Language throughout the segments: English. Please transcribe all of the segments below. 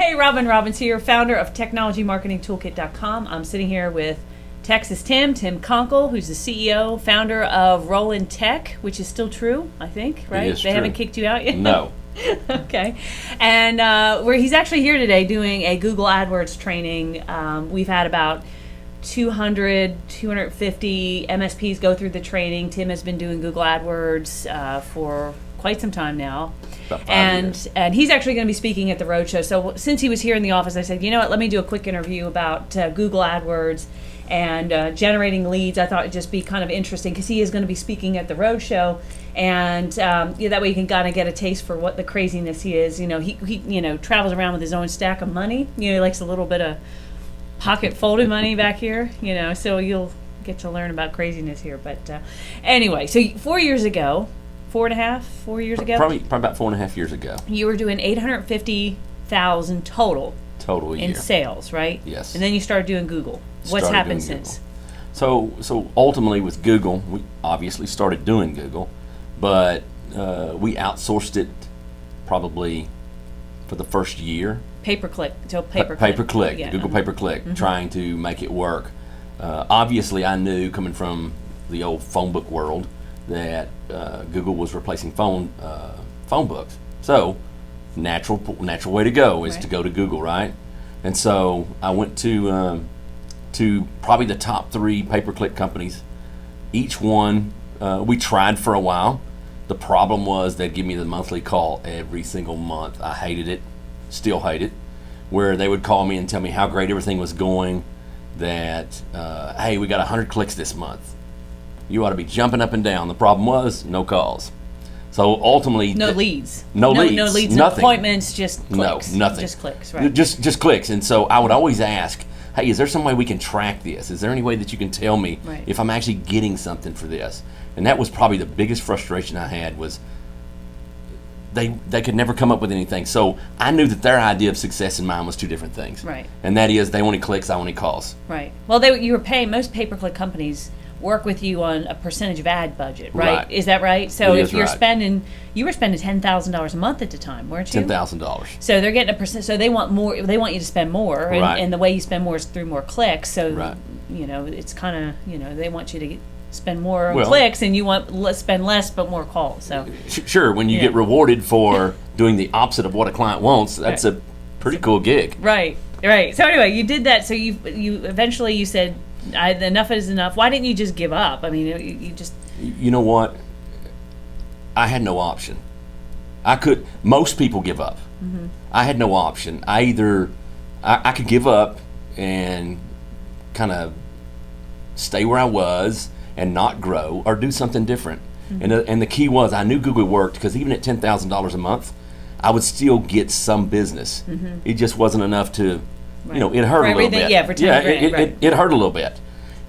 Hey, Robbins here, founder of TechnologyMarketingToolkit.com. I'm sitting here with Texas Tim Conkle, who's the CEO, founder of Roland Tech, which is still true, I think, right? It is they true. haven't kicked you out yet? No. Okay. And where he's actually here today doing a Google AdWords training. We've had about 250 MSPs go through the training. Tim has been doing Google AdWords for quite some time now. About 5 years. And he's actually going to be speaking at the Roadshow. So since he was here in the office, I said, you know what, let me do a quick interview about Google AdWords and generating leads. I thought it'd just be kind of interesting because he is going to be speaking at the Roadshow, and that way you can kind of get a taste for what the craziness he is. You know, he travels around with his own stack of money. You know, he likes a little bit of pocket folded money back here. You know, so you'll get to learn about craziness here. But anyway, so 4 years ago. 4 years ago? Probably about 4.5 years ago. You were doing $850,000 total a year. in sales, right? Yes. And then you started doing Google. What's happened since? So ultimately with Google, we obviously started doing Google, but we outsourced it probably for the first year. Pay-per-click. Pay-per-click, Yeah. Google pay-per-click, trying to make it work. Obviously, I knew coming from the old phone book world that Google was replacing phone books. So natural way to go is to go to Google, right? And so I went to probably the top 3 pay-per-click companies. Each one we tried for a while. The problem was they'd give me the monthly call every single month. I hated it, still hate it, where they would call me and tell me how great everything was going, that hey, we got 100 clicks this month. You ought to be jumping up and down. The problem was no calls. So ultimately, no leads, no leads, nothing. No appointments, just clicks. No, nothing. Just clicks, right? Just clicks. And so I would always ask, hey, is there some way we can track this? Is there any way that you can tell me if I'm actually getting something for this? And that was probably the biggest frustration I had, was they could never come up with anything. So I knew that their idea of success and mine was two different things. Right. And that is, they wanted clicks, I wanted calls. Right. Well, you were paying, most pay-per-click companies work with you on a percentage of ad budget, right? Is that right? So if you're spending, you were spending $10,000 a month at the time, weren't you? $10,000. So they're getting a percent. So they want more. They want you to spend more, and, Right. and the way you spend more is through more clicks. So Right. it's kind of they want you to spend more on clicks, and you want spend less but more calls. So sure, when you get rewarded for doing the opposite of what a client wants, that's a pretty cool gig. Right. So anyway, you did that. So you eventually you said, enough is enough. Why didn't you just give up? I mean, you just... You know what? I had no option. Most people give up. Mm-hmm. I had no option. I could give up and kind of stay where I was and not grow, or do something different. Mm-hmm. And the key was, I knew Google worked, because even at $10,000 a month, I would still get some business. Mm-hmm. It just wasn't enough to... Right. It hurt a little bit. Yeah, for 10 grand, it hurt a little bit.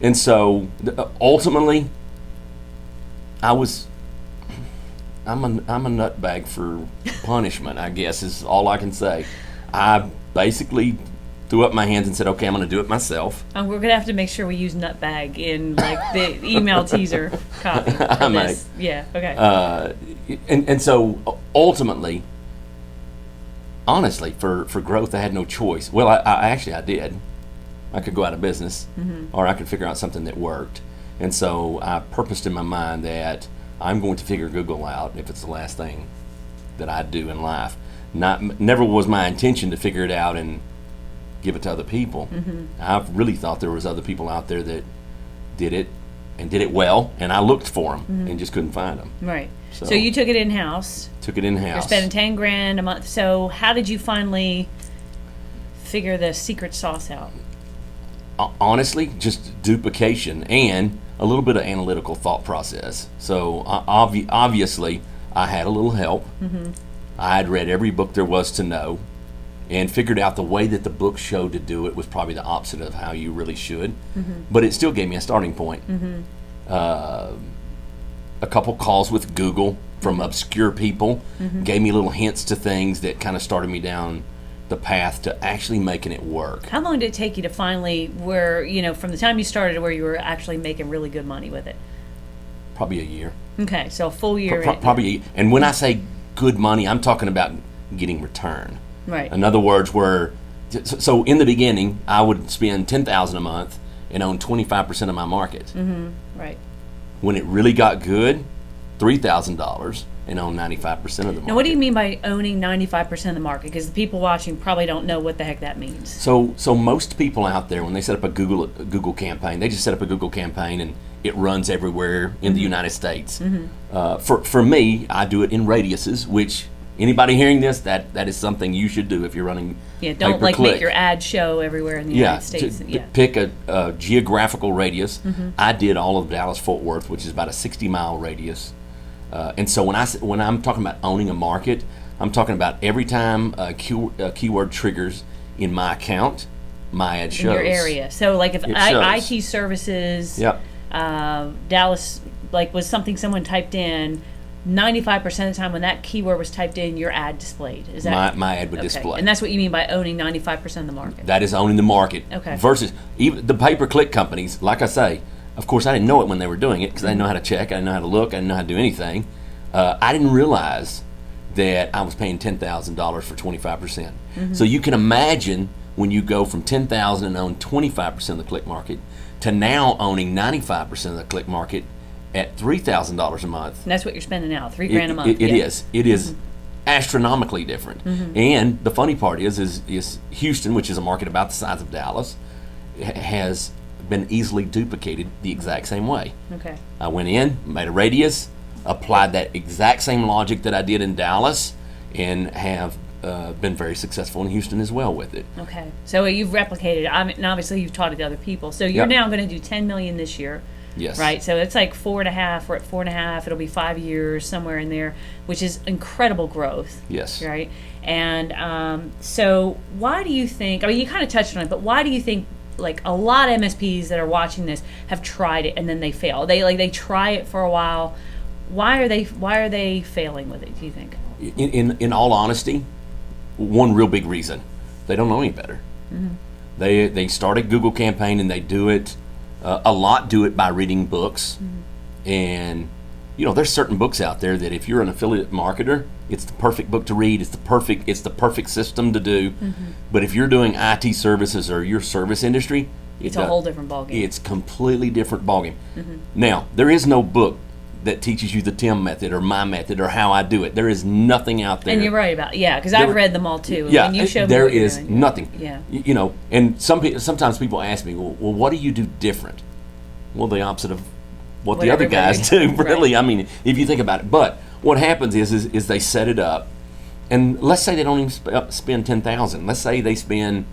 And so, ultimately, I'm a nutbag for punishment, I guess, is all I can say. I basically threw up my hands and said, okay, I'm going to do it myself. We're going to have to make sure we use nutbag in the email teaser copy. I might. Yeah, okay. And so, ultimately... Honestly, for growth, I had no choice. Well, I did. I could go out of business, or I could figure out something that worked. And so I purposed in my mind that I'm going to figure Google out if it's the last thing that I do in life. Never was my intention to figure it out and give it to other people. Mm-hmm. I really thought there was other people out there that did it and did it well, and I looked for them and just couldn't find them. Right. So you took it in-house. You're spending 10 grand a month. So how did you finally figure the secret sauce out? Honestly, just duplication and a little bit of analytical thought process. So obviously, I had a little help. Mm-hmm. I had read every book there was to know, and figured out the way that the book showed to do it was probably the opposite of how you really should. Mm-hmm. But it still gave me a starting point. Mm-hmm. A couple calls with Google from obscure people gave me little hints to things that kind of started me down the path to actually making it work. How long did it take you to finally from the time you started to where you were actually making really good money with it? Probably a year. Okay, so a full year. Probably. And when I say good money, I'm talking about getting return. Right. In other words, so in the beginning, I would spend $10,000 a month and own 25% of my market. Right. When it really got good, $3,000 and own 95% of the market. Now, what do you mean by owning 95% of the market? Because the people watching probably don't know what the heck that means. So most people out there, when they set up a Google campaign, they just set up a Google campaign and it runs everywhere in the United States. For me, I do it in radiuses, which anybody hearing this, that is something you should do if you're running. Yeah, don't like make your ad show everywhere in the United States. Pick a geographical radius. I did all of Dallas-Fort Worth, which is about a 60-mile radius. And so when I'm talking about owning a market, I'm talking about every time a keyword triggers in my account, my ad shows. In your area. So like if IT services, Dallas, like was something someone typed in, 95% of the time when that keyword was typed in, your ad displayed. Is that my ad would display? And that's what you mean by owning 95% of the market. That is owning the market. Okay. Versus even the pay-per-click companies, like I say, of course I didn't know it when they were doing it because I didn't know how to check, I didn't know how to look, I didn't know how to do anything. I didn't realize that I was paying $10,000 for 25%. So you can imagine when you go from $10,000 and own 25% of the click market to now owning 95% of the click market at $3,000 a month. And that's what you're spending now, $3,000 a month. It is. It is astronomically different. And the funny part is Houston, which is a market about the size of Dallas, has been easily duplicated the exact same way. Okay. I went in, made a radius, applied that exact same logic that I did in Dallas, and have been very successful in Houston as well with it. Okay. So you've replicated, and obviously you've taught it to other people. So you're now going to do $10 million this year. Yes. Right. So it's like 4.5. We're at 4.5. It'll be 5 years, somewhere in there, which is incredible growth. Yes. Right. And so why do you think, I mean, you kind of touched on it, but why do you think like a lot of MSPs that are watching this have tried it and then they fail? They try it for a while. Why are they failing with it, do you think? In all honesty, one real big reason, they don't know any better. They start a Google campaign and they do it, a lot do it by reading books. And there's certain books out there that if you're an affiliate marketer, it's the perfect book to read, it's the perfect system to do. But if you're doing IT services or your service industry, it's a whole different ballgame. It's completely different ballgame. Now, there is no book that teaches you the Tim method or my method or how I do it. There is nothing out there. And you're right about because I've read them all too. Yeah, and you showed there me is nothing. Yeah. And sometimes people ask me, well, what do you do different? Well, the opposite of what the other guys do, really. Right. I mean, if you think about it. But what happens is they set it up, and let's say they don't even spend $10,000. Let's say they spend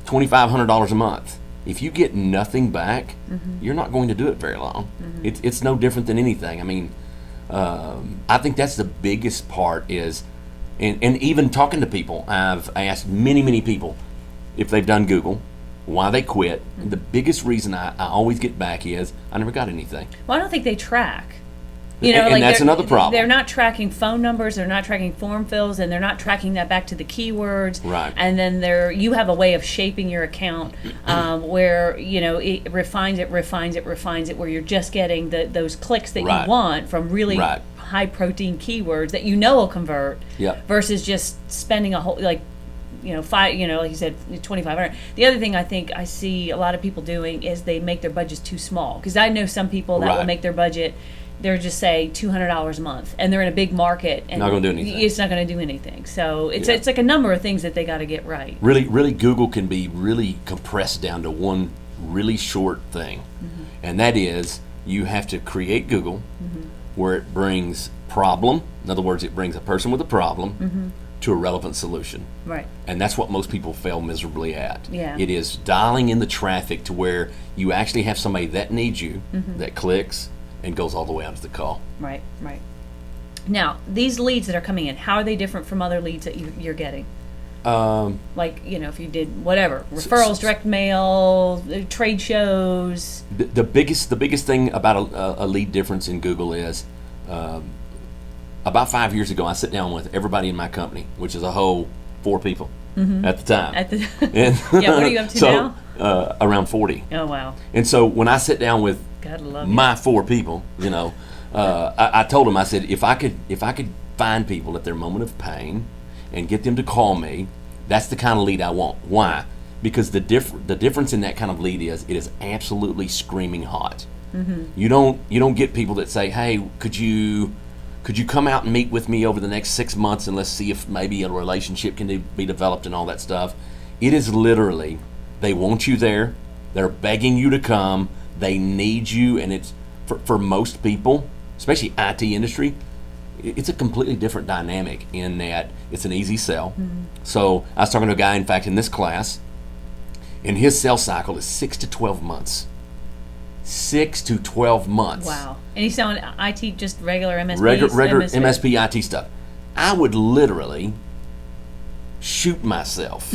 $2,500 a month. If you get nothing back, you're not going to do it very long. It's no different than anything. I mean, I think that's the biggest part is, and even talking to people, I've asked many people if they've done Google, why they quit. And the biggest reason I always get back is I never got anything. Well, I don't think they track. And that's another problem. They're not tracking phone numbers, they're not tracking form fills, and they're not tracking that back to the keywords. Right. And then you have a way of shaping your account where it refines it, where you're just getting those clicks that you want from really high protein keywords that will convert. Versus just spending a whole like you said, 2,500. The other thing I think I see a lot of people doing is they make their budgets too small, because I know some people that will make their budget. They're just say $200 a month, and they're in a big market, and not going to do anything. It's not going to do anything. So it's like a number of things that they got to get right. Really, Google can be really compressed down to one really short thing, and that is you have to create Google where it brings problem. In other words, it brings a person with a problem to a relevant solution. Right. And that's what most people fail miserably at. Yeah. It is dialing in the traffic to where you actually have somebody that needs you, that clicks, and goes all the way out to the call. Right. Now, these leads that are coming in, how are they different from other leads that you're getting? If you did whatever, referrals, direct mail, trade shows. The biggest thing about a lead difference in Google is, about 5 years ago, I sat down with everybody in my company, which is a whole 4 people at the time. What are you up to now? Around 40. Oh, wow. And so when I sit down with my 4 people, I told them, I said, if I could find people at their moment of pain and get them to call me, that's the kind of lead I want. Why? Because the difference in that kind of lead is it is absolutely screaming hot. You don't get people that say, hey, could you come out and meet with me over the next 6 months and let's see if maybe a relationship can be developed and all that stuff. It is literally, they want you there, they're begging you to come, they need you, and it's for most people, especially IT industry, it's a completely different dynamic in that it's an easy sell. So I was talking to a guy, in fact, in this class, and his sales cycle is 6 to 12 months. 6 to 12 months. Wow. And he's selling IT, just regular MSP? Regular MSP IT stuff. I would literally shoot myself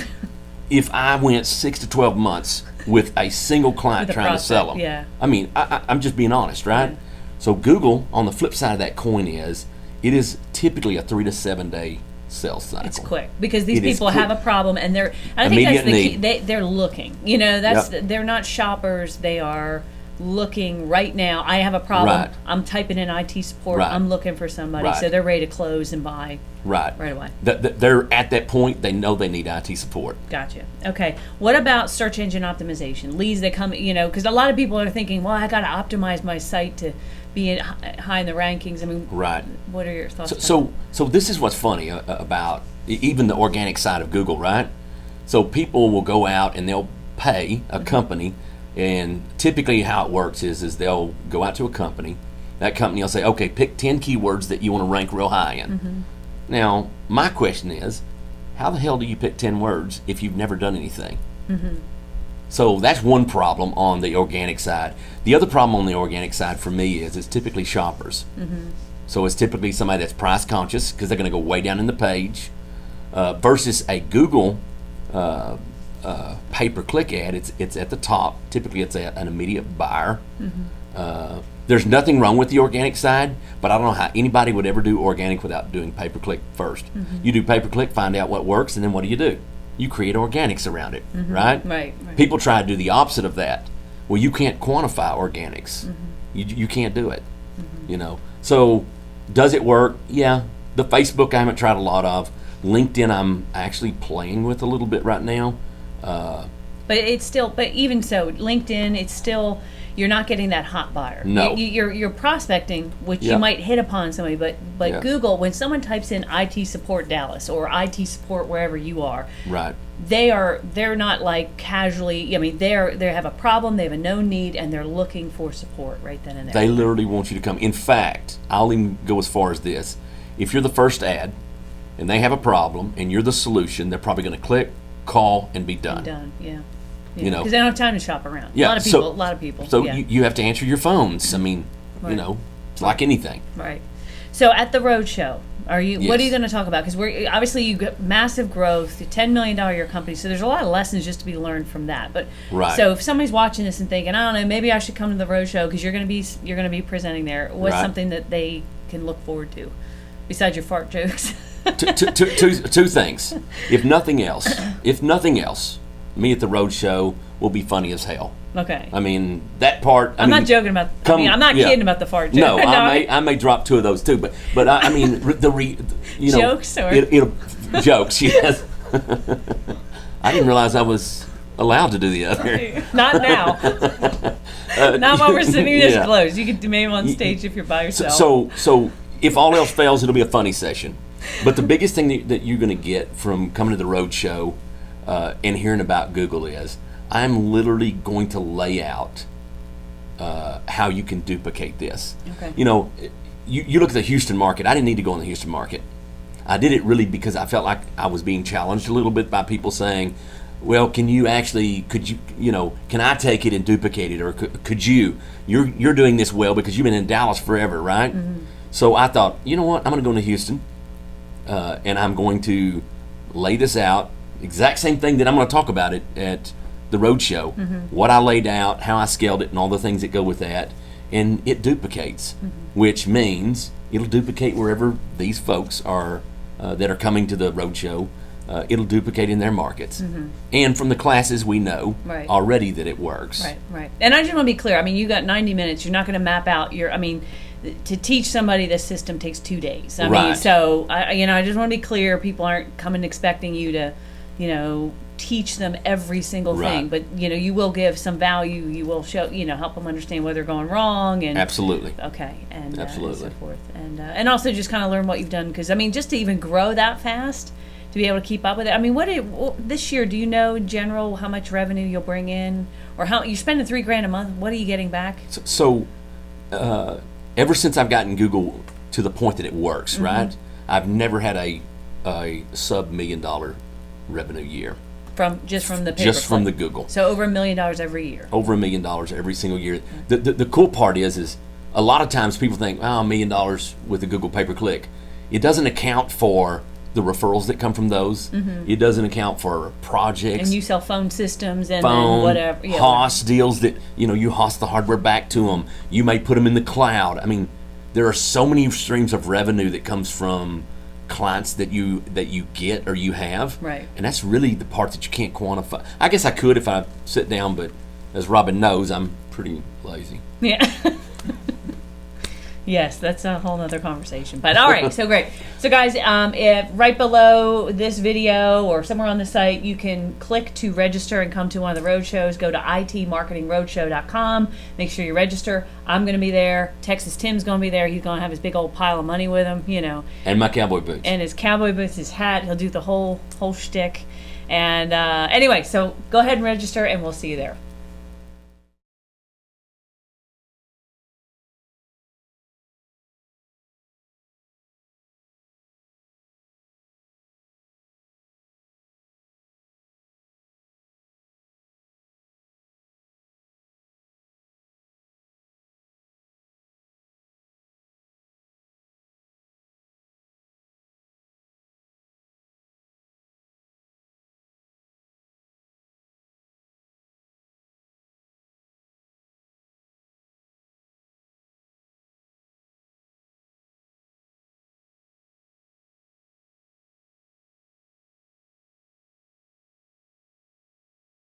if I went 6 to 12 months with a single client trying to sell them. Yeah. I mean, I'm just being honest, right? Yeah. So Google, on the flip side of that coin it is typically a 3 to 7 day sales cycle. It's quick because these people have a problem and I think that's the key. They're looking. They're not shoppers. They are looking right now. I have a problem. Right. I'm typing in IT support. Right. I'm looking for somebody. Right. So they're ready to close and buy right away. They're at that point. They know they need IT support. Gotcha. Okay. What about search engine optimization? Leads that come, because a lot of people are thinking, well, I got to optimize my site to be high in the rankings. I mean, right. What are your thoughts? So this is what's funny about even the organic side of Google, right? So people will go out and they'll pay a company. And typically how it works is they'll go out to a company. That company will say, okay, pick 10 keywords that you want to rank real high in. Now, my question is, how the hell do you pick 10 words if you've never done anything? So that's one problem on the organic side. The other problem on the organic side for me is it's typically shoppers. So it's typically somebody that's price conscious because they're going to go way down in the page versus a Google pay-per-click ad. It's at the top. Typically it's an immediate buyer. There's nothing wrong with the organic side, but I don't know how anybody would ever do organic without doing pay-per-click first. You do pay-per-click, find out what works, and then what do? You create organics around it, right? Right. People try to do the opposite of that. Well, you can't quantify organics. You can't do it, So does it work? Yeah. The Facebook I haven't tried a lot of. LinkedIn I'm actually playing with a little bit right now. But even so, LinkedIn, it's still, you're not getting that hot buyer. No. You're prospecting, which you might hit upon somebody, but Google, when someone types in IT support Dallas or IT support wherever you are, right, they're not like casually, they have a problem, they have a known need, and they're looking for support right then and there. They literally want you to come. In fact, I'll even go as far as this. If you're the first ad and they have a problem and you're the solution, they're probably going to click, call, and be done. Yeah. Because they don't have time to shop around. Yeah. A lot of people. So you have to answer your phones. I mean, it's like anything. Right. So at the Roadshow, what are you going to talk about? Because obviously you got massive growth, a $10 million year company. So there's a lot of lessons just to be learned from that. But so if somebody's watching this and thinking, I don't know, maybe I should come to the Roadshow because you're going to be presenting there. What's something that they can look forward to besides your fart jokes? Two things. If nothing else, me at the Roadshow will be funny as hell. Okay. I mean, that part. I'm not joking about. I'm not kidding about the fart joke. No, I may drop 2 of those too, but I mean jokes or jokes. Yes. I didn't realize I was allowed to do the other. Not now. Not while we're sitting this close. You can maybe on stage if you're by yourself. So if all else fails, it'll be a funny session. But the biggest thing that you're going to get from coming to the Roadshow and hearing about Google is I'm literally going to lay out how you can duplicate this. Okay. You look at the Houston market. I didn't need to go in the Houston market. I did it really because I felt like I was being challenged a little bit by people saying, well, can I take it and duplicate it? Or could you? You're doing this well because you've been in Dallas forever, right? So I thought, you know what? I'm going to go into Houston. And I'm going to lay this out, exact same thing that I'm going to talk about it at the Roadshow, what I laid out, how I scaled it, and all the things that go with that, and it duplicates, which means it'll duplicate wherever these folks are that are coming to the Roadshow. It'll duplicate in their markets. And from the classes, we know already that it works. Right. And I just want to be clear. I mean, you got 90 minutes. You're not going to map out to teach somebody this system takes 2 days. I mean, Right. so I just want to be clear. People aren't coming expecting you to, teach them every single thing, Right. but you will give some value. You will show, help them understand where they're going wrong, and Absolutely. okay, and Absolutely. and so forth, and also just kind of learn what you've done, because I mean, just to even grow that fast, to be able to keep up with it. I mean, this year? Do you know in general how much revenue you'll bring in, or how you're spending $3,000 a month? What are you getting back? So ever since I've gotten Google to the point that it works, right? I've never had a sub $1 million revenue year. From the paper Just from the Google. So over $1 million every year. Over $1 million every single year. The cool part is a lot of times people think, $1 million with the Google pay-per-click. It doesn't account for the referrals that come from those. It doesn't account for projects. And you sell phone systems and Phone, then whatever. Yeah, host deals that, you host the hardware back to them. You may put them in the cloud. I mean, there are so many streams of revenue that comes from clients that you get or you have. Right. And that's really the part that you can't quantify. I guess I could if I sit down, but as Robin knows, I'm pretty lazy. Yeah. Yes, that's a whole nother conversation. But all right, so great. So guys, if right below this video or somewhere on the site, you can click to register and come to one of the roadshows. Go to itmarketingroadshow.com. Make sure you register. I'm going to be there. Texas Tim's going to be there. He's going to have his big old pile of money with him, And my cowboy boots. And his cowboy boots, his hat. He'll do the whole shtick. And anyway, so go ahead and register, and we'll see you there.